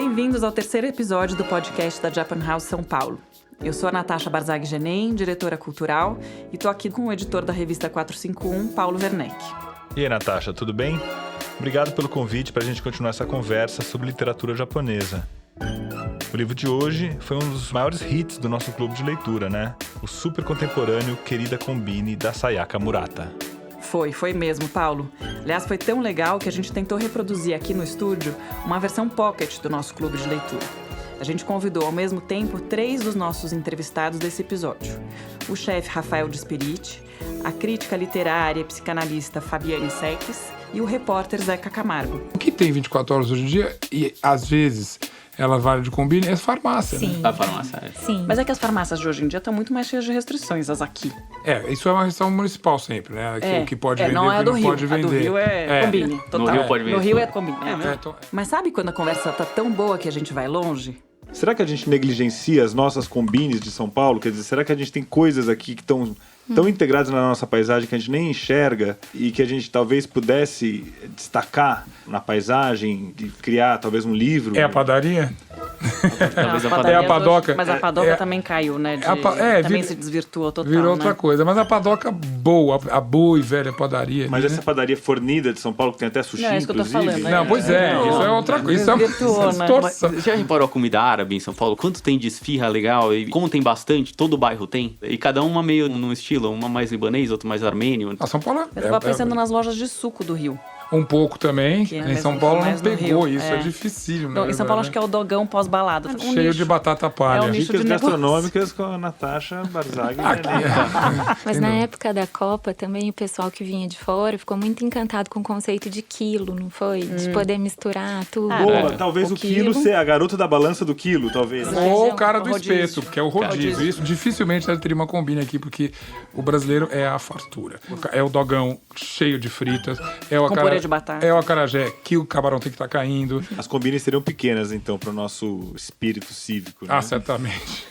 Bem-vindos ao terceiro episódio do podcast da Japan House São Paulo. Eu sou a Natasha Barzag Genem, diretora cultural, e estou aqui com o editor da revista 451, Paulo Werneck. E aí, Natasha, tudo bem? Obrigado pelo convite para a gente continuar essa conversa sobre literatura japonesa. O livro de hoje foi um dos maiores hits do nosso clube de leitura, né? O super contemporâneo Querida Combine, da Sayaka Murata. Foi mesmo, Paulo. Aliás, foi tão legal que a gente tentou reproduzir aqui no estúdio uma versão pocket do nosso clube de leitura. A gente convidou ao mesmo tempo 3 dos nossos entrevistados desse episódio. O chefe Rafael de Spiriti, a crítica literária e psicanalista Fabiane Seques e o repórter Zeca Camargo. O que tem 24 horas hoje em dia, e às vezes ela vale de combine, é farmácia, Sim. né? A farmácia, Sim. Mas é que as farmácias de hoje em dia estão muito mais cheias de restrições, as aqui. Isso é uma restrição municipal sempre, né? O que pode vender, não é o que do não Rio. pode vender. A do Rio é combine, total. No Rio pode vender. No Rio é combine. Então, Mas sabe quando a conversa tá tão boa que a gente vai longe? Será que a gente negligencia as nossas combines de São Paulo? Quer dizer, será que a gente tem coisas aqui que estão tão integradas na nossa paisagem que a gente nem enxerga e que a gente talvez pudesse destacar na paisagem e criar talvez um livro? é a padaria? Talvez a É a padoca. Mas a padoca também caiu, né? Também se desvirtuou total, Virou outra né? coisa. Mas a padoca boa, a boa e velha padaria. Mas ali, essa padaria fornida de São Paulo, que tem até sushi, Não, é isso que eu tô inclusive. falando, né? Não, pois é, isso é outra coisa. Isso é Desvirtuou, uma né? distorção. Já reparou a comida árabe em São Paulo? Quanto tem de esfirra legal? E como tem bastante, todo bairro tem. E cada uma meio num estilo, uma mais libanês, outra mais armênio. A São Paulo Eu tava pensando nas lojas de suco do Rio. um pouco também. Que é Em mesmo, São Paulo não mais no pegou Rio, isso, é dificílimo. Então, em São Paulo acho que é o dogão pós-balada. Cheio de batata palha. É um nicho Dicas de negócio. gastronômicas com a Natasha Barzag. Mas na época da Copa também o pessoal que vinha de fora ficou muito encantado com o conceito de quilo, não foi? De poder misturar tudo. Boa, talvez o o quilo quilo. ser a garota da balança do quilo, talvez. Ou o cara O do rodízio. espeto, que é o rodízio. Rodízio. Isso dificilmente ela teria uma combine aqui, porque o brasileiro é a fartura. É o dogão cheio de fritas, é o Com purê de batata. é o acarajé que o camarão tem que estar caindo. As combines seriam pequenas, então, para o nosso espírito cívico. Né? Ah, certamente.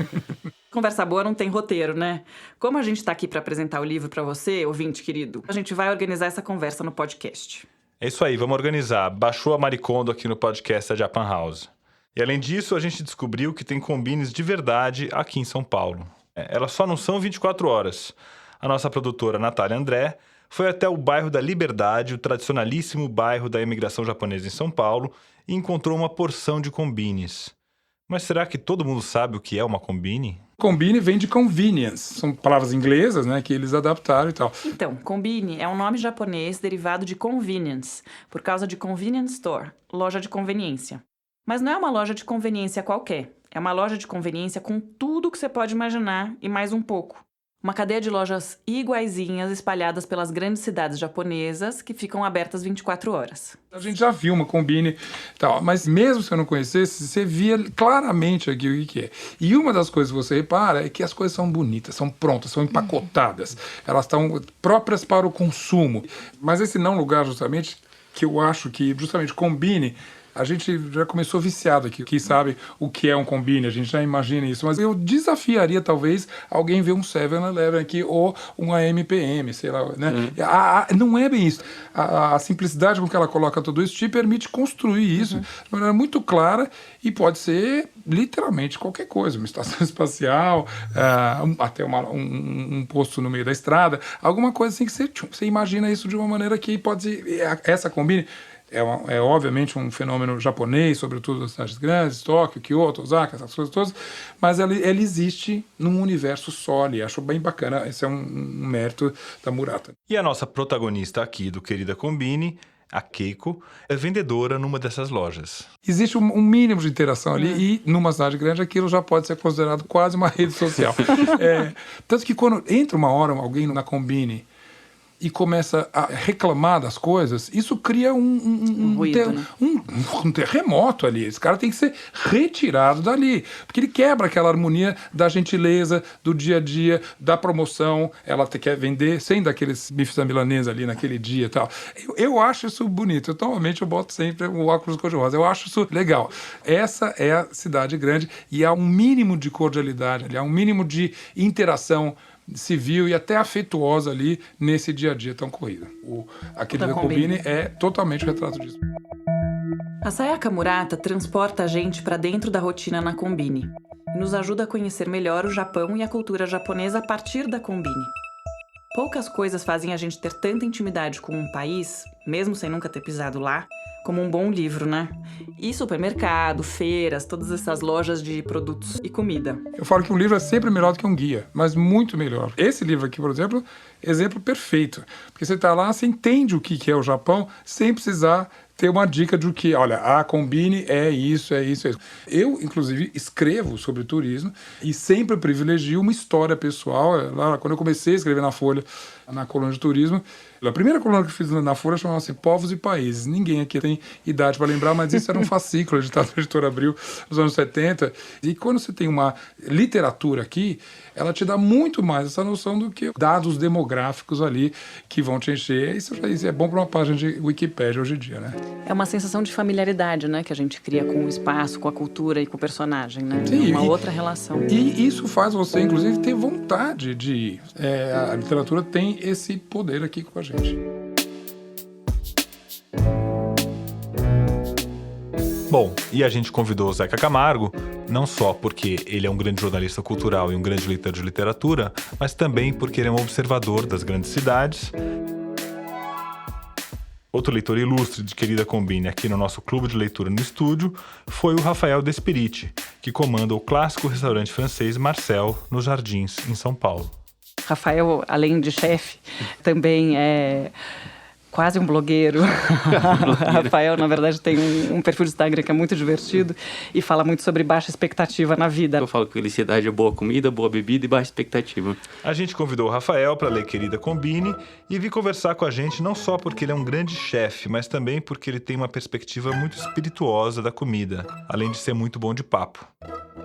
Conversa boa não tem roteiro, né? Como a gente tá aqui pra apresentar o livro pra você, ouvinte querido, a gente vai organizar essa conversa no podcast. É isso aí, vamos organizar. Baixou a Maricondo aqui no podcast da Japan House. E além disso, a gente descobriu que tem combines de verdade aqui em São Paulo. Elas só não são 24 horas. A nossa produtora, Natália André, foi até o bairro da Liberdade, o tradicionalíssimo bairro da imigração japonesa em São Paulo, e encontrou uma porção de combines. Mas será que todo mundo sabe o que é uma combine? Combine vem de convenience. São palavras inglesas, né, que eles adaptaram e tal. Então, combine é um nome japonês derivado de convenience, por causa de convenience store, loja de conveniência. Mas não é uma loja de conveniência qualquer. É uma loja de conveniência com tudo que você pode imaginar e mais um pouco. Uma cadeia de lojas iguaizinhas espalhadas pelas grandes cidades japonesas que ficam abertas 24 horas. A gente já viu uma combine e tal, mas mesmo se eu não conhecesse, você via claramente aqui o que é. E uma das coisas que você repara é que as coisas são bonitas, são prontas, são empacotadas. Elas estão próprias para o consumo. Mas esse não lugar, justamente, que eu acho que justamente combine. A gente já começou viciado aqui, que sabe o que é um combine, a gente já imagina isso, mas eu desafiaria talvez alguém ver um 7-Eleven aqui ou um AMPM, sei lá, né? Não é bem isso. A simplicidade com que ela coloca tudo isso te permite construir isso de maneira muito clara e pode ser literalmente qualquer coisa, uma estação espacial, até um posto no meio da estrada, alguma coisa assim que você imagina isso de uma maneira que pode ser, essa combine. É obviamente um fenômeno japonês, sobretudo nas cidades grandes, Tóquio, Kyoto, Osaka, essas coisas todas, mas ela existe num universo só ali. Acho bem bacana, esse é um mérito da Murata. E a nossa protagonista aqui do Querida Combine, a Keiko, é vendedora numa dessas lojas. Existe um mínimo de interação ali e numa cidade grande aquilo já pode ser considerado quase uma rede social. Tanto que quando entra uma hora alguém na Combine e começa a reclamar das coisas, isso cria um ruído, né? um terremoto ali. Esse cara tem que ser retirado dali, porque ele quebra aquela harmonia da gentileza, do dia a dia, da promoção. Ela quer vender sem daqueles bifes da milanesa ali naquele dia e tal. Eu acho isso bonito. Normalmente eu boto sempre o óculos cor-de-rosa. Eu acho isso legal. Essa é a cidade grande e há um mínimo de cordialidade ali, há um mínimo de interação civil e até afetuosa ali nesse dia a dia tão corrido. A Querida Combine é totalmente o retrato disso. A Sayaka Murata transporta a gente para dentro da rotina na Konbini e nos ajuda a conhecer melhor o Japão e a cultura japonesa a partir da Konbini. Poucas coisas fazem a gente ter tanta intimidade com um país, mesmo sem nunca ter pisado lá, como um bom livro, né? E supermercado, feiras, todas essas lojas de produtos e comida. Eu falo que um livro é sempre melhor do que um guia, mas muito melhor. Esse livro aqui, por exemplo, exemplo perfeito. Porque você está lá, você entende o que é o Japão, sem precisar ter uma dica de que, olha, a Konbini é isso, é isso, é isso. Eu, inclusive, escrevo sobre turismo e sempre privilegio uma história pessoal. Lá, quando eu comecei a escrever na Folha, na coluna de turismo, a primeira coluna que eu fiz na Folha chamava-se Povos e Países. Ninguém aqui tem idade para lembrar, mas isso era um fascículo editado pela Editora Abril nos anos 70. E quando você tem uma literatura aqui, ela te dá muito mais essa noção do que dados demográficos ali que vão te encher. Isso é bom para uma página de Wikipédia hoje em dia, né? É uma sensação de familiaridade, né? Que a gente cria com o espaço, com a cultura e com o personagem, né? Sim, uma outra relação. E isso faz você, inclusive, ter vontade de ir. A literatura tem esse poder aqui com a gente. Bom, e a gente convidou o Zeca Camargo, não só porque ele é um grande jornalista cultural e um grande leitor de literatura, mas também porque ele é um observador das grandes cidades. Outro leitor ilustre de Querida Konbini aqui no nosso clube de leitura no estúdio foi o Rafael Despiriti, que comanda o clássico restaurante francês Marcel, nos Jardins, em São Paulo. Rafael, além de chefe, também é quase um blogueiro. Rafael, na verdade, tem um perfil de Instagram que é muito divertido e fala muito sobre baixa expectativa na vida. Eu falo que felicidade é boa comida, boa bebida e baixa expectativa. A gente convidou o Rafael para ler Querida Konbini e vir conversar com a gente não só porque ele é um grande chefe, mas também porque ele tem uma perspectiva muito espirituosa da comida, além de ser muito bom de papo.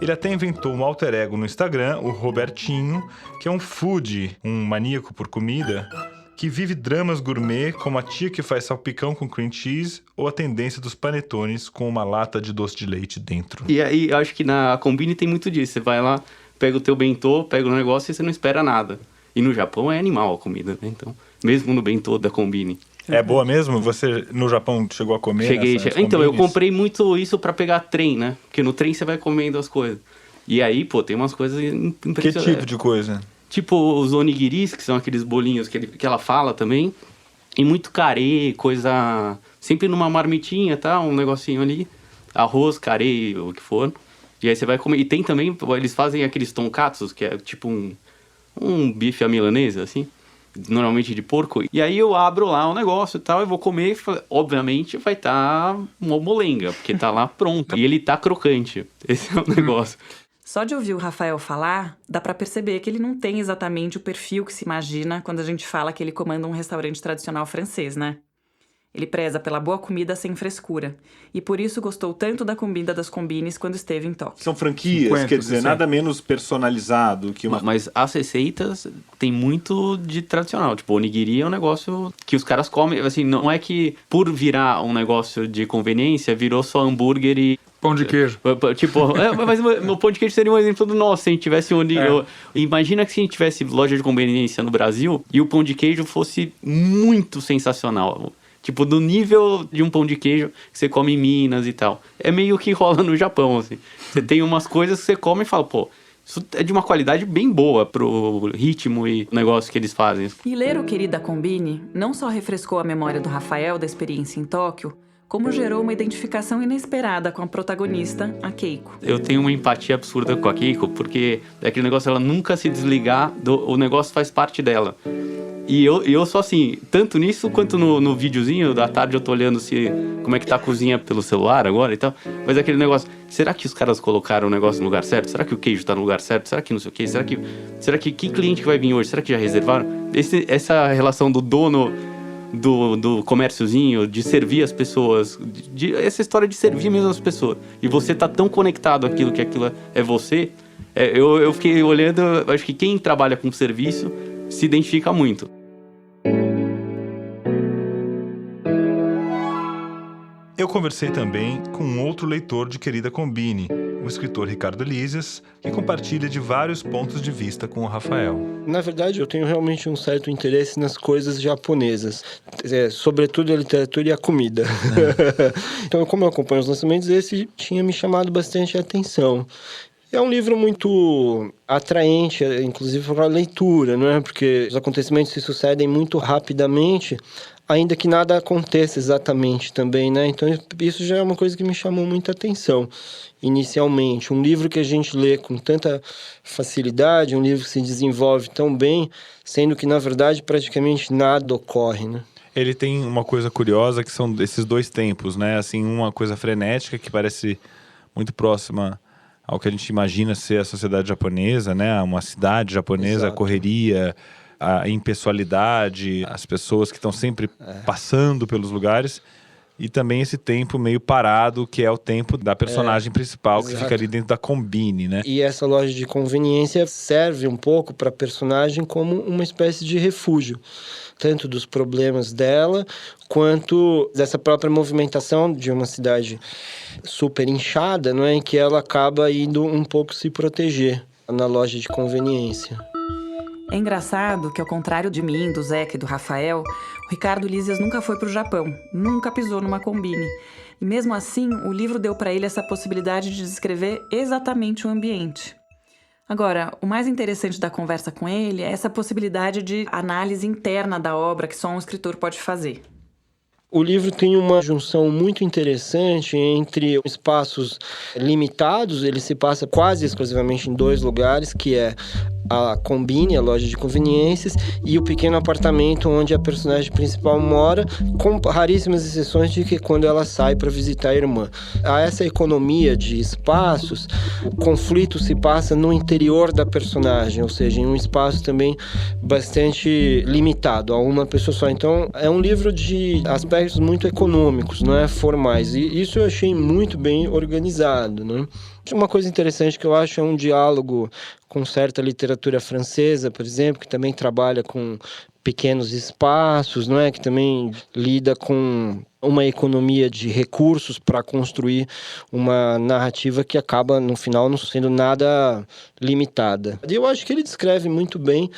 Ele até inventou um alter ego no Instagram, o Robertinho, que é um foodie, um maníaco por comida, que vive dramas gourmet como a tia que faz salpicão com cream cheese ou a tendência dos panetones com uma lata de doce de leite dentro. E aí, eu acho que na Konbini tem muito disso. Você vai lá, pega o teu bentô, pega o negócio e você não espera nada. E no Japão é animal a comida, né? Então, mesmo no bentô da Konbini. É boa mesmo? Você no Japão chegou a comer? Cheguei. Então, eu comprei muito isso pra pegar trem, né? Porque no trem você vai comendo as coisas. E aí, pô, tem umas coisas impressionantes. Que tipo de coisa? Tipo os onigiris, que são aqueles bolinhos que ela fala também. E muito carê, coisa... Sempre numa marmitinha, tá? Um negocinho ali. Arroz, carê, o que for. E aí você vai comer. E tem também... Eles fazem aqueles tonkatsus, que é tipo um bife à milanesa, assim. Normalmente de porco. E aí eu abro lá o negócio e tal. Eu vou comer e, obviamente, vai estar uma molenga. Porque tá lá pronto. E ele tá crocante. Esse é o negócio. Só de ouvir o Rafael falar, dá pra perceber que ele não tem exatamente o perfil que se imagina quando a gente fala que ele comanda um restaurante tradicional francês, né? Ele preza pela boa comida sem frescura. E por isso gostou tanto da comida das Konbinis quando esteve em Tóquio. São franquias, 50, quer dizer, 60. nada menos personalizado que uma... Mas as receitas tem muito de tradicional. Tipo, onigiri é um negócio que os caras comem. Assim, não é que por virar um negócio de conveniência, virou só hambúrguer e... Pão de queijo. Tipo, mas meu pão de queijo seria um exemplo do nosso. Se a gente tivesse imagina que se a gente tivesse loja de conveniência no Brasil e o pão de queijo fosse muito sensacional. Tipo, do nível de um pão de queijo que você come em Minas e tal. É meio que rola no Japão, assim. Você tem umas coisas que você come e fala, pô, isso é de uma qualidade bem boa pro ritmo e negócio que eles fazem. E ler o Querida Konbini não só refrescou a memória do Rafael da experiência em Tóquio, como gerou uma identificação inesperada com a protagonista, a Keiko. Eu tenho uma empatia absurda com a Keiko, porque é aquele negócio, ela nunca se desligar, o negócio faz parte dela. E eu sou assim, tanto nisso quanto no videozinho da tarde eu tô olhando como é que tá a cozinha pelo celular agora e tal. Mas aquele negócio, será que os caras colocaram o negócio no lugar certo? Será que o queijo tá no lugar certo? Será que não sei o quê? Será que cliente que vai vir hoje? Será que já reservaram? Essa relação do dono do comérciozinho, de servir as pessoas, essa história de servir mesmo as pessoas. E você tá tão conectado àquilo que aquilo é você. Eu fiquei olhando, acho que quem trabalha com serviço se identifica muito. Eu conversei também com um outro leitor de Querida Konbini, o escritor Ricardo Lízias, que compartilha de vários pontos de vista com o Rafael. Na verdade, eu tenho realmente um certo interesse nas coisas japonesas, sobretudo a literatura e a comida. Então, como eu acompanho os lançamentos, esse tinha me chamado bastante a atenção. É um livro muito atraente, inclusive para a leitura, não é? Porque os acontecimentos se sucedem muito rapidamente, ainda que nada aconteça exatamente também, né? Então, isso já é uma coisa que me chamou muita atenção, inicialmente. Um livro que a gente lê com tanta facilidade, um livro que se desenvolve tão bem, sendo que, na verdade, praticamente nada ocorre, né? Ele tem uma coisa curiosa, que são esses dois tempos, né? Assim, uma coisa frenética, que parece muito próxima ao que a gente imagina ser a sociedade japonesa, né? Uma cidade japonesa, Exato. A correria, a impessoalidade, as pessoas que estão sempre passando pelos lugares. E também esse tempo meio parado, que é o tempo da personagem principal, que exato. fica ali dentro da Combine, né? E essa loja de conveniência serve um pouco para a personagem como uma espécie de refúgio, tanto dos problemas dela, quanto dessa própria movimentação de uma cidade super inchada, não é? Em que ela acaba indo um pouco se proteger na loja de conveniência. É engraçado que, ao contrário de mim, do Zeca e do Rafael, o Ricardo Lízias nunca foi para o Japão, nunca pisou numa Combine. E mesmo assim, o livro deu para ele essa possibilidade de descrever exatamente o ambiente. Agora, o mais interessante da conversa com ele é essa possibilidade de análise interna da obra que só um escritor pode fazer. O livro tem uma junção muito interessante entre espaços limitados, ele se passa quase exclusivamente em 2 lugares, que é a Combine, a loja de conveniências, e o pequeno apartamento onde a personagem principal mora, com raríssimas exceções de que quando ela sai para visitar a irmã. Há essa economia de espaços, o conflito se passa no interior da personagem, ou seja, em um espaço também bastante limitado, a uma pessoa só. Então, é um livro de aspectos muito econômicos, não é formais, e isso eu achei muito bem organizado, né? Uma coisa interessante que eu acho é um diálogo com certa literatura francesa, por exemplo, que também trabalha com pequenos espaços, não é? Que também lida com uma economia de recursos para construir uma narrativa que acaba, no final, não sendo nada limitada. E eu acho que ele descreve muito bem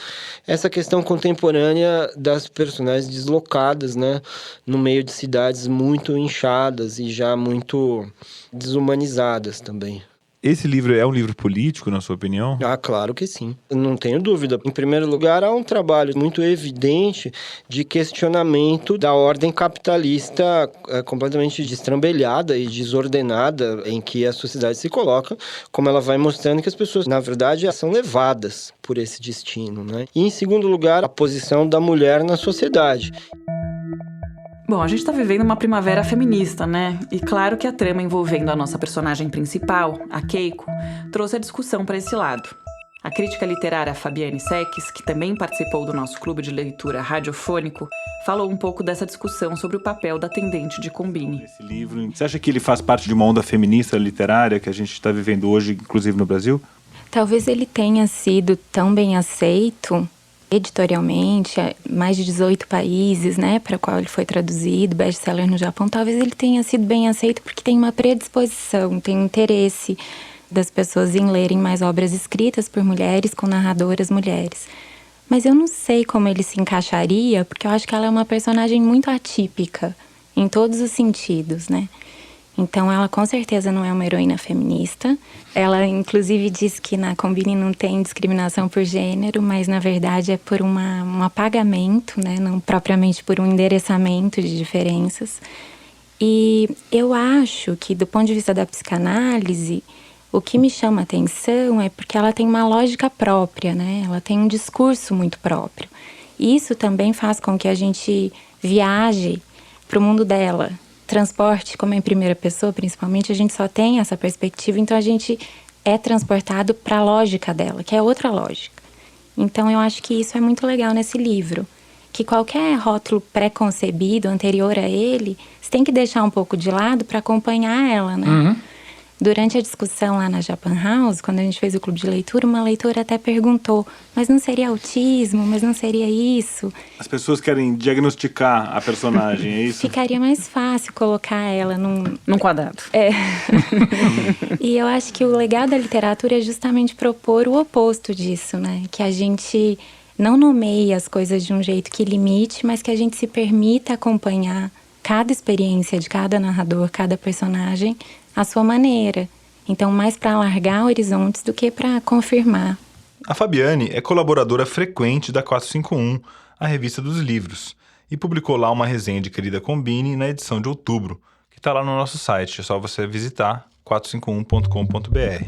essa questão contemporânea das personagens deslocadas, né? No meio de cidades muito inchadas e já muito desumanizadas também. Esse livro é um livro político, na sua opinião? Ah, claro que sim. Não tenho dúvida. Em primeiro lugar, há um trabalho muito evidente de questionamento da ordem capitalista completamente destrambelhada e desordenada em que a sociedade se coloca, como ela vai mostrando que as pessoas, na verdade, são levadas por esse destino, né? E, em segundo lugar, a posição da mulher na sociedade. Bom, a gente está vivendo uma primavera feminista, né? E claro que a trama envolvendo a nossa personagem principal, a Keiko, trouxe a discussão para esse lado. A crítica literária Fabiane Seques, que também participou do nosso clube de leitura radiofônico, falou um pouco dessa discussão sobre o papel da atendente de Combine. Esse livro, você acha que ele faz parte de uma onda feminista literária que a gente está vivendo hoje, inclusive no Brasil? Talvez ele tenha sido tão bem aceito editorialmente, mais de 18 países, né, para qual ele foi traduzido, best-seller no Japão. Talvez ele tenha sido bem aceito porque tem uma predisposição, tem um interesse das pessoas em lerem mais obras escritas por mulheres, com narradoras mulheres. Mas eu não sei como ele se encaixaria, porque eu acho que ela é uma personagem muito atípica, em todos os sentidos, né? Então, ela com certeza não é uma heroína feminista. Ela, inclusive, diz que na Combine não tem discriminação por gênero, mas, na verdade, é por um apagamento, né? Não propriamente por um endereçamento de diferenças. E eu acho que, do ponto de vista da psicanálise, o que me chama a atenção é porque ela tem uma lógica própria, né? Ela tem um discurso muito próprio. E isso também faz com que a gente viaje para o mundo dela. Transporte, como é em primeira pessoa, principalmente, a gente só tem essa perspectiva, então a gente é transportado para a lógica dela, que é outra lógica. Então eu acho que isso é muito legal nesse livro, que qualquer rótulo pré-concebido, anterior a ele, você tem que deixar um pouco de lado para acompanhar ela, né? Durante a discussão lá na Japan House, quando a gente fez o clube de leitura, uma leitora até perguntou, mas não seria autismo, mas não seria isso? As pessoas querem diagnosticar a personagem, é isso? Ficaria mais fácil colocar ela Num quadrado. E eu acho que o legado da literatura é justamente propor o oposto disso, né? Que a gente não nomeie as coisas de um jeito que limite, mas que a gente se permita acompanhar cada experiência de cada narrador, cada personagem, à sua maneira. Então, mais para alargar horizontes do que para confirmar. A Fabiane é colaboradora frequente da 451, a revista dos livros, e publicou lá uma resenha de Querida Combine na edição de outubro, que está lá no nosso site, é só você visitar 451.com.br.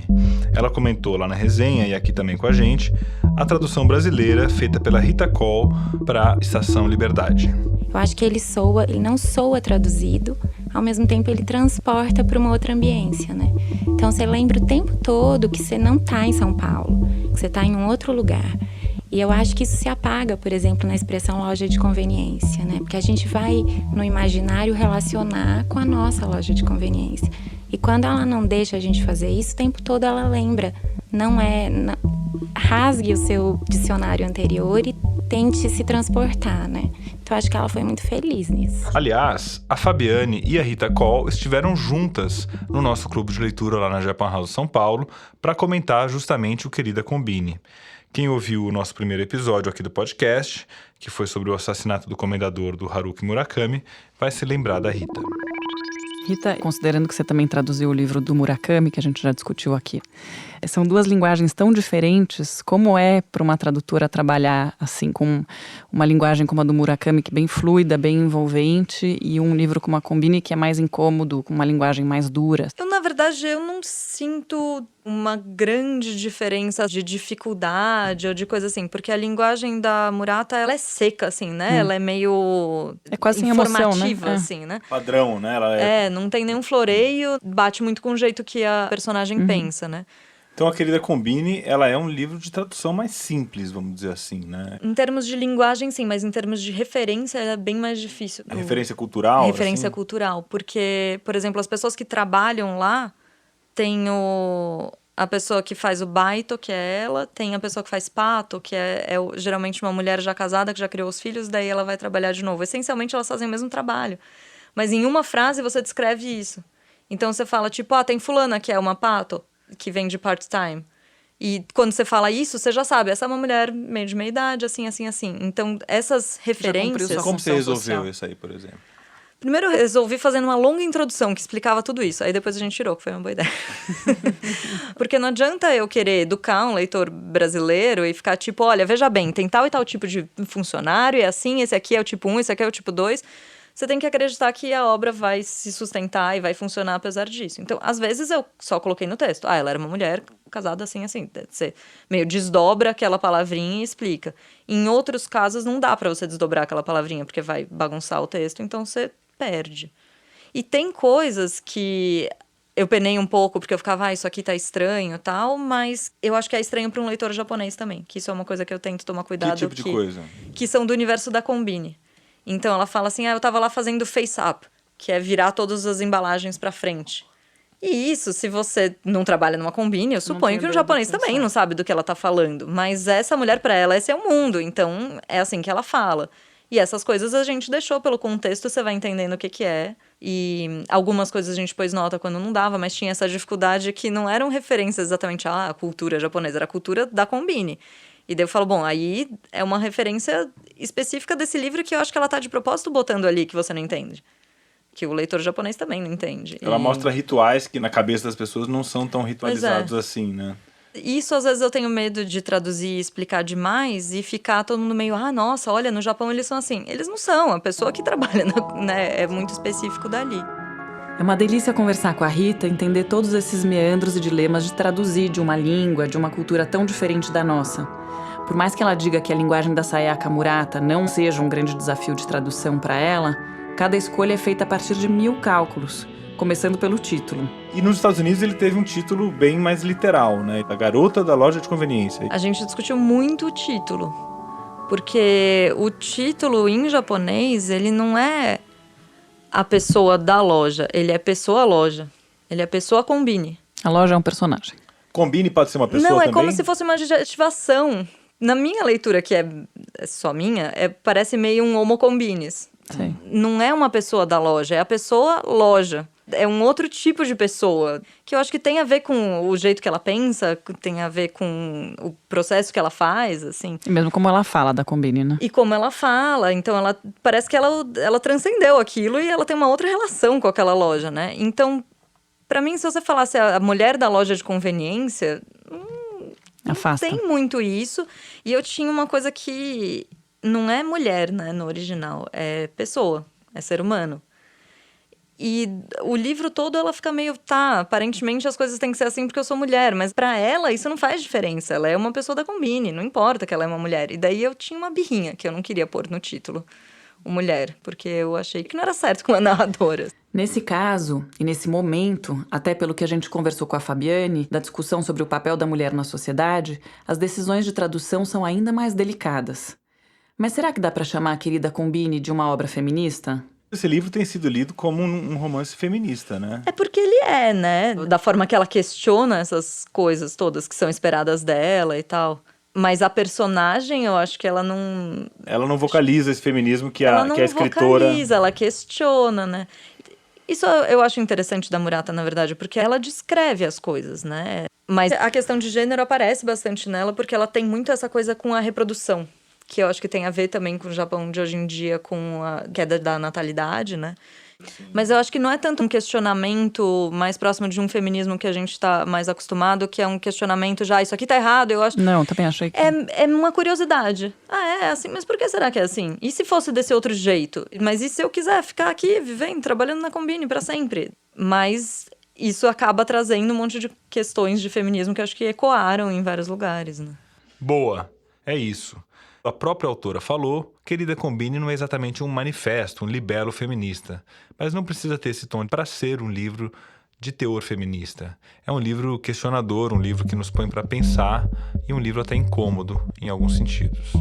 Ela comentou lá na resenha, e aqui também com a gente, a tradução brasileira feita pela Rita Cole para Estação Liberdade. Eu acho que ele não soa traduzido, ao mesmo tempo ele transporta para uma outra ambiência, né? Então você lembra o tempo todo que você não está em São Paulo, que você está em um outro lugar. E eu acho que isso se apaga, por exemplo, na expressão loja de conveniência, né? Porque a gente vai no imaginário relacionar com a nossa loja de conveniência. E quando ela não deixa a gente fazer isso, o tempo todo ela lembra. Rasgue o seu dicionário anterior e tente se transportar, né? Então acho que ela foi muito feliz nisso. Aliás, a Fabiane e a Rita Cole estiveram juntas no nosso clube de leitura lá na Japan House São Paulo para comentar justamente o Querida Combine. Quem ouviu o nosso primeiro episódio aqui do podcast, que foi sobre o assassinato do comendador do Haruki Murakami, vai se lembrar da Rita. Rita, considerando que você também traduziu o livro do Murakami, que a gente já discutiu aqui, são duas linguagens tão diferentes. Como é para uma tradutora trabalhar assim com uma linguagem como a do Murakami, que é bem fluida, bem envolvente, e um livro como a Combine, que é mais incômodo, com uma linguagem mais dura? Na verdade, eu não sinto uma grande diferença de dificuldade ou de coisa assim, porque a linguagem da Murata, ela é seca, assim, né? Ela é meio quase sem emoção, né? informativa, assim, né? Padrão, né? Não tem nenhum floreio, bate muito com o jeito que a personagem pensa, né? Então, a Querida Combine, ela é um livro de tradução mais simples, vamos dizer assim, né? Em termos de linguagem, sim, mas em termos de referência, é bem mais difícil. A referência cultural? Referência assim? cultural, porque, por exemplo, as pessoas que trabalham lá, tem a pessoa que faz o baito, que é ela, tem a pessoa que faz pato, que é geralmente uma mulher já casada, que já criou os filhos, daí ela vai trabalhar de novo. Essencialmente, elas fazem o mesmo trabalho. Mas em uma frase, você descreve isso. Então, você fala, tipo, tem fulana que é uma pato, que vem de part-time. E quando você fala isso, você já sabe, essa é uma mulher meio de meia idade, assim, assim, assim. Então, essas referências... Como você resolveu isso aí, por exemplo? Primeiro eu resolvi fazendo uma longa introdução que explicava tudo isso. Aí depois a gente tirou, que foi uma boa ideia. Porque não adianta eu querer educar um leitor brasileiro e ficar tipo, olha, veja bem, tem tal e tal tipo de funcionário, é assim, esse aqui é o tipo 1, esse aqui é o tipo 2... Você tem que acreditar que a obra vai se sustentar e vai funcionar apesar disso. Então, às vezes, eu só coloquei no texto. Ela era uma mulher casada assim, assim. Você meio desdobra aquela palavrinha e explica. Em outros casos, não dá pra você desdobrar aquela palavrinha, porque vai bagunçar o texto, então você perde. E tem coisas que eu penei um pouco, porque eu ficava, isso aqui tá estranho e tal, mas eu acho que é estranho para um leitor japonês também, que isso é uma coisa que eu tento tomar cuidado. Que tipo de coisa? Que são do universo da Combine. Então, ela fala assim, eu tava lá fazendo face-up, que é virar todas as embalagens pra frente. E isso, se você não trabalha numa Combine, eu suponho que um japonês também não sabe do que ela tá falando. Mas essa mulher, pra ela, esse é o mundo. Então, é assim que ela fala. E essas coisas a gente deixou pelo contexto, você vai entendendo o que é. E algumas coisas a gente pôs nota quando não dava, mas tinha essa dificuldade que não eram referências exatamente à cultura japonesa, era a cultura da Combine. E daí eu falo, bom, aí é uma referência específica desse livro que eu acho que ela tá de propósito botando ali, que você não entende. Que o leitor japonês também não entende. Ela mostra rituais que na cabeça das pessoas não são tão ritualizados assim, né? Isso, às vezes, eu tenho medo de traduzir e explicar demais e ficar todo mundo meio, nossa, olha, no Japão eles são assim. Eles não são, a pessoa que trabalha, né, é muito específico dali. É uma delícia conversar com a Rita, entender todos esses meandros e dilemas de traduzir de uma língua, de uma cultura tão diferente da nossa. Por mais que ela diga que a linguagem da Sayaka Murata não seja um grande desafio de tradução para ela, cada escolha é feita a partir de 1000 cálculos, começando pelo título. E nos Estados Unidos ele teve um título bem mais literal, né? A Garota da Loja de Conveniência. A gente discutiu muito o título, porque o título em japonês, ele não é a pessoa da loja, ele é pessoa-loja. Ele é a pessoa Combini. A loja é um personagem. Combine pode ser uma pessoa Não, também? é como se fosse uma adjetivação. Na minha leitura, que é só minha, parece meio um homo combinis. Sim. Não é uma pessoa da loja, é a pessoa loja. É um outro tipo de pessoa, que eu acho que tem a ver com o jeito que ela pensa, tem a ver com o processo que ela faz, assim. E mesmo como ela fala da Combini, né? E como ela fala, então ela parece que ela transcendeu aquilo e ela tem uma outra relação com aquela loja, né? Então, pra mim, se você falasse a mulher da loja de conveniência, Afasta. não tem muito isso. E eu tinha uma coisa que não é mulher, né, no original, é pessoa, é ser humano. E o livro todo ela fica meio, aparentemente as coisas têm que ser assim porque eu sou mulher, mas pra ela isso não faz diferença, ela é uma pessoa da Combini, não importa que ela é uma mulher. E daí eu tinha uma birrinha que eu não queria pôr no título, o mulher, porque eu achei que não era certo com a narradora. Nesse caso, e nesse momento, até pelo que a gente conversou com a Fabiane, da discussão sobre o papel da mulher na sociedade, as decisões de tradução são ainda mais delicadas. Mas será que dá pra chamar a querida Combini de uma obra feminista? Esse livro tem sido lido como um romance feminista, né? É porque ele é, né? Da forma que ela questiona essas coisas todas que são esperadas dela e tal. Mas a personagem, eu acho que ela não... Ela não vocaliza esse feminismo que ela a não escritora... vocaliza, ela questiona, né? Isso eu acho interessante da Murata, na verdade, porque ela descreve as coisas, né? Mas a questão de gênero aparece bastante nela, porque ela tem muito essa coisa com a reprodução, que eu acho que tem a ver também com o Japão de hoje em dia, com a queda da natalidade, né? Sim. Mas eu acho que não é tanto um questionamento mais próximo de um feminismo que a gente está mais acostumado, que é um questionamento já, isso aqui tá errado, eu acho... Não, também achei que... É uma curiosidade. É assim, mas por que será que é assim? E se fosse desse outro jeito? Mas e se eu quiser ficar aqui, vivendo, trabalhando na Combini para sempre? Mas isso acaba trazendo um monte de questões de feminismo que eu acho que ecoaram em vários lugares, né? Boa, é isso. A própria autora falou, Querida Combini não é exatamente um manifesto, um libelo feminista, mas não precisa ter esse tom para ser um livro de teor feminista. É um livro questionador, um livro que nos põe para pensar e um livro até incômodo em alguns sentidos.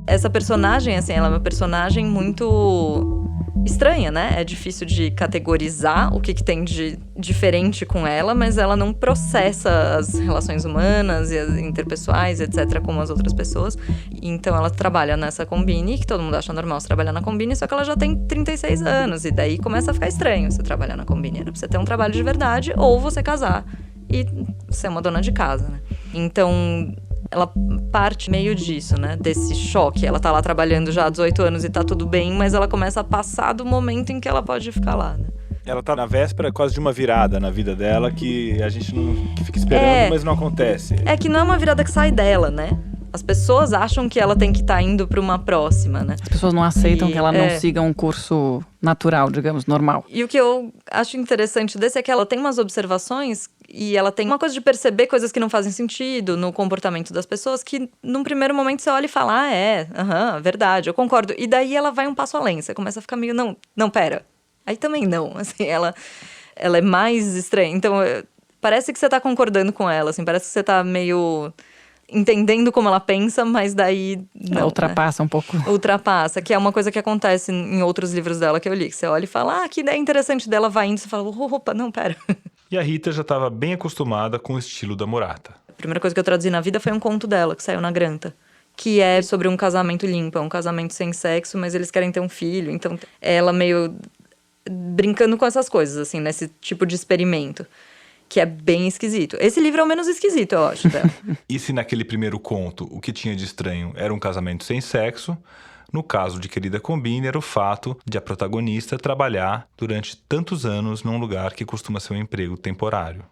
Essa personagem, assim, ela é uma personagem muito estranha, né? É difícil de categorizar o que tem de diferente com ela, mas ela não processa as relações humanas e as interpessoais, etc., como as outras pessoas. Então ela trabalha nessa Combini, que todo mundo acha normal você trabalhar na Combini, só que ela já tem 36 anos, e daí começa a ficar estranho você trabalhar na Combini. Era pra você ter um trabalho de verdade, ou você casar e ser uma dona de casa, né? Então... ela parte meio disso, né? Desse choque. Ela tá lá trabalhando já há 18 anos e tá tudo bem, mas ela começa a passar do momento em que ela pode ficar lá, né? Ela tá na véspera quase de uma virada na vida dela que a gente não que fica esperando, mas não acontece. É que não é uma virada que sai dela, né? As pessoas acham que ela tem que estar indo para uma próxima, né? As pessoas não aceitam que ela não siga um curso natural, digamos, normal. E o que eu acho interessante desse é que ela tem umas observações e ela tem uma coisa de perceber coisas que não fazem sentido no comportamento das pessoas que, num primeiro momento, você olha e fala, verdade, eu concordo. E daí ela vai um passo além, você começa a ficar meio, não, pera. Aí também não, assim, ela é mais estranha. Então, parece que você tá concordando com ela, assim, parece que você tá meio... entendendo como ela pensa, mas daí... não, ultrapassa, né? Um pouco. Ultrapassa, que é uma coisa que acontece em outros livros dela que eu li. Que você olha e fala, que ideia interessante dela, vai indo. Você fala, opa, não, pera. E a Rita já estava bem acostumada com o estilo da Murata. A primeira coisa que eu traduzi na vida foi um conto dela, que saiu na Granta. Que é sobre um casamento limpo, é um casamento sem sexo, mas eles querem ter um filho. Então, ela meio brincando com essas coisas, assim, nesse tipo de experimento. Que é bem esquisito. Esse livro é o menos esquisito, eu acho, dela. E se naquele primeiro conto o que tinha de estranho era um casamento sem sexo, no caso de Querida Combini era o fato de a protagonista trabalhar durante tantos anos num lugar que costuma ser um emprego temporário.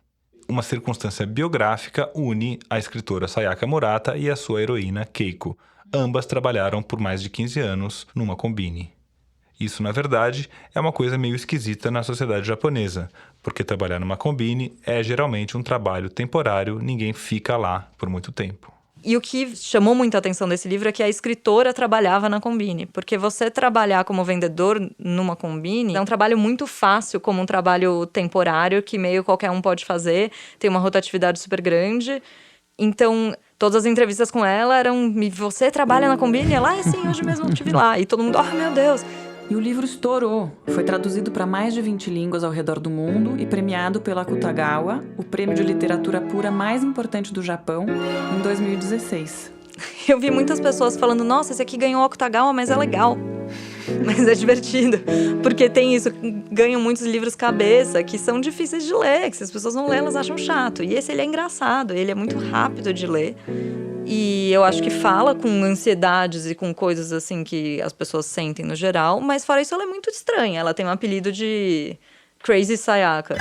Uma circunstância biográfica une a escritora Sayaka Murata e a sua heroína Keiko. Ambas trabalharam por mais de 15 anos numa Combini. Isso, na verdade, é uma coisa meio esquisita na sociedade japonesa, porque trabalhar numa Combini é geralmente um trabalho temporário, ninguém fica lá por muito tempo. E o que chamou muita atenção desse livro é que a escritora trabalhava na Combini, porque você trabalhar como vendedor numa Combini é um trabalho muito fácil, como um trabalho temporário, que meio qualquer um pode fazer, tem uma rotatividade super grande. Então, todas as entrevistas com ela eram, você trabalha na Combini? Ela, sim, hoje mesmo eu estive lá. E todo mundo, meu Deus... E o livro estourou. Foi traduzido para mais de 20 línguas ao redor do mundo e premiado pela Akutagawa, o prêmio de literatura pura mais importante do Japão, em 2016. Eu vi muitas pessoas falando, nossa, esse aqui ganhou o Akutagawa, mas é legal. Mas é divertido, porque tem isso, ganham muitos livros cabeça que são difíceis de ler, que se as pessoas vão ler, elas acham chato. E esse, ele é engraçado, ele é muito rápido de ler. E eu acho que fala com ansiedades e com coisas assim que as pessoas sentem no geral, mas fora isso ela é muito estranha, ela tem um apelido de Crazy Sayaka.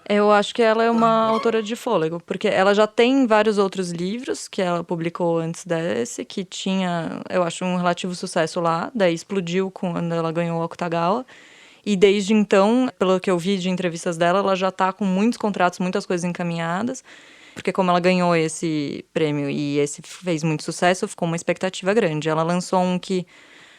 Eu acho que ela é uma autora de fôlego, porque ela já tem vários outros livros que ela publicou antes desse, que tinha, eu acho, um relativo sucesso lá, daí explodiu quando ela ganhou o Akutagawa. E desde então, pelo que eu vi de entrevistas dela, ela já tá com muitos contratos, muitas coisas encaminhadas, porque como ela ganhou esse prêmio e esse fez muito sucesso, ficou uma expectativa grande. Ela lançou um que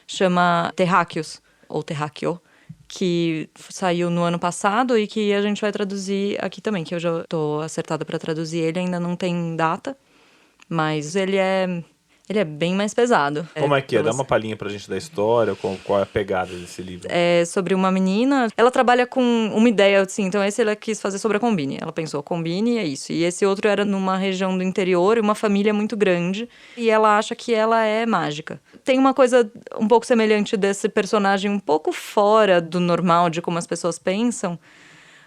chama Terráqueos, ou Terráqueo, que saiu no ano passado e que a gente vai traduzir aqui também, que eu já tô acertada para traduzir ele, ainda não tem data, mas ele é bem mais pesado. Como é que é? Dá uma palhinha pra gente da história, qual é a pegada desse livro? É sobre uma menina, ela trabalha com uma ideia, assim, então esse ela quis fazer sobre a Combine. Ela pensou, Combine é isso. E esse outro era numa região do interior, uma família muito grande, e ela acha que ela é mágica. Tem uma coisa um pouco semelhante desse personagem, um pouco fora do normal, de como as pessoas pensam,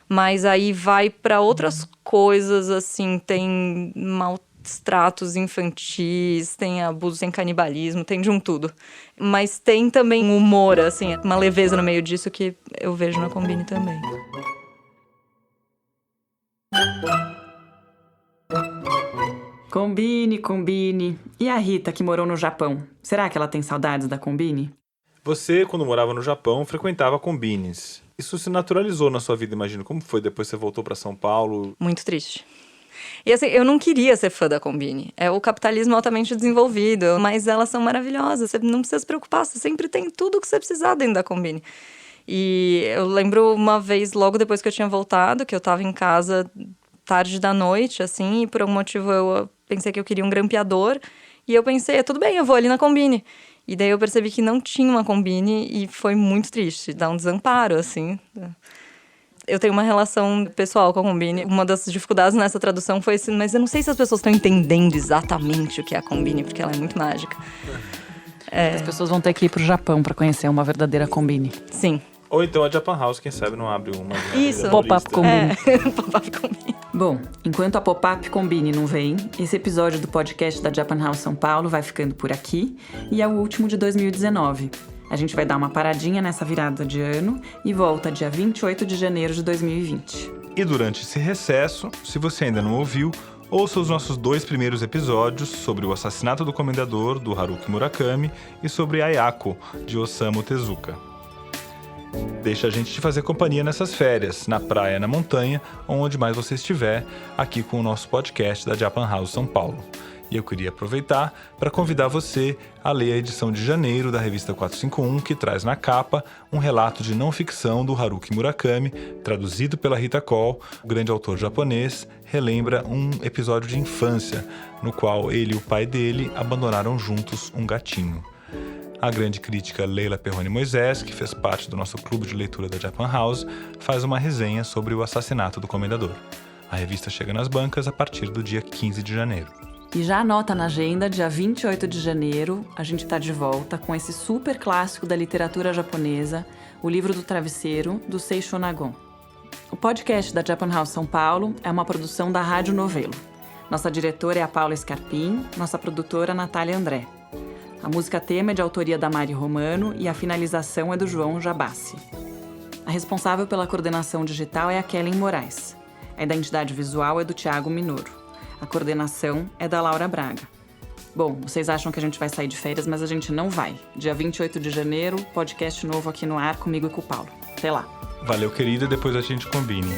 mas aí vai pra outras coisas, assim, tem tratos infantis, tem abuso, tem canibalismo, tem de um tudo. Mas tem também um humor, assim, uma leveza no meio disso que eu vejo na Combine também. Combine. E a Rita, que morou no Japão? Será que ela tem saudades da Combine? Você, quando morava no Japão, frequentava combines. Isso se naturalizou na sua vida, imagino. Como foi depois que você voltou para São Paulo? Muito triste. E assim, eu não queria ser fã da Combine. É o capitalismo altamente desenvolvido, mas elas são maravilhosas. Você não precisa se preocupar, você sempre tem tudo que você precisar dentro da Combine. E eu lembro uma vez, logo depois que eu tinha voltado, que eu tava em casa tarde da noite, assim, e por algum motivo eu pensei que eu queria um grampeador. E eu pensei, tudo bem, eu vou ali na Combine. E daí eu percebi que não tinha uma Combine e foi muito triste, dá um desamparo, assim. Eu tenho uma relação pessoal com a Combine. Uma das dificuldades nessa tradução foi assim, mas eu não sei se as pessoas estão entendendo exatamente o que é a Combine, porque ela é muito mágica. As pessoas vão ter que ir pro Japão para conhecer uma verdadeira Combine. Sim. Ou então a Japan House, quem sabe não abre uma. Isso. Pop-up Combine. Pop-up Combine. Bom, enquanto a Pop-up Combine não vem, esse episódio do podcast da Japan House São Paulo vai ficando por aqui e é o último de 2019. A gente vai dar uma paradinha nessa virada de ano e volta dia 28 de janeiro de 2020. E durante esse recesso, se você ainda não ouviu, ouça os nossos 2 primeiros episódios sobre o assassinato do comendador, do Haruki Murakami, e sobre Ayako, de Osamu Tezuka. Deixa a gente te fazer companhia nessas férias, na praia, na montanha, onde mais você estiver, aqui com o nosso podcast da Japan House São Paulo. E eu queria aproveitar para convidar você a ler a edição de janeiro da revista 451, que traz na capa um relato de não ficção do Haruki Murakami, traduzido pela Rita Cole. O grande autor japonês relembra um episódio de infância, no qual ele e o pai dele abandonaram juntos um gatinho. A grande crítica Leila Perrone Moisés, que fez parte do nosso clube de leitura da Japan House, faz uma resenha sobre o assassinato do comendador. A revista chega nas bancas a partir do dia 15 de janeiro. E já anota na agenda, dia 28 de janeiro, a gente está de volta com esse super clássico da literatura japonesa, O Livro do Travesseiro, do Seisho Nagon. O podcast da Japan House São Paulo é uma produção da Rádio Novelo. Nossa diretora é a Paula Scarpim, nossa produtora Natália André. A música tema é de autoria da Mari Romano e a finalização é do João Jabassi. A responsável pela coordenação digital é a Kellen Moraes. A identidade visual é do Thiago Minoro. A coordenação é da Laura Braga. Bom, vocês acham que a gente vai sair de férias, mas a gente não vai. Dia 28 de janeiro, podcast novo aqui no ar, comigo e com o Paulo. Até lá. Valeu, querida, depois a gente combine.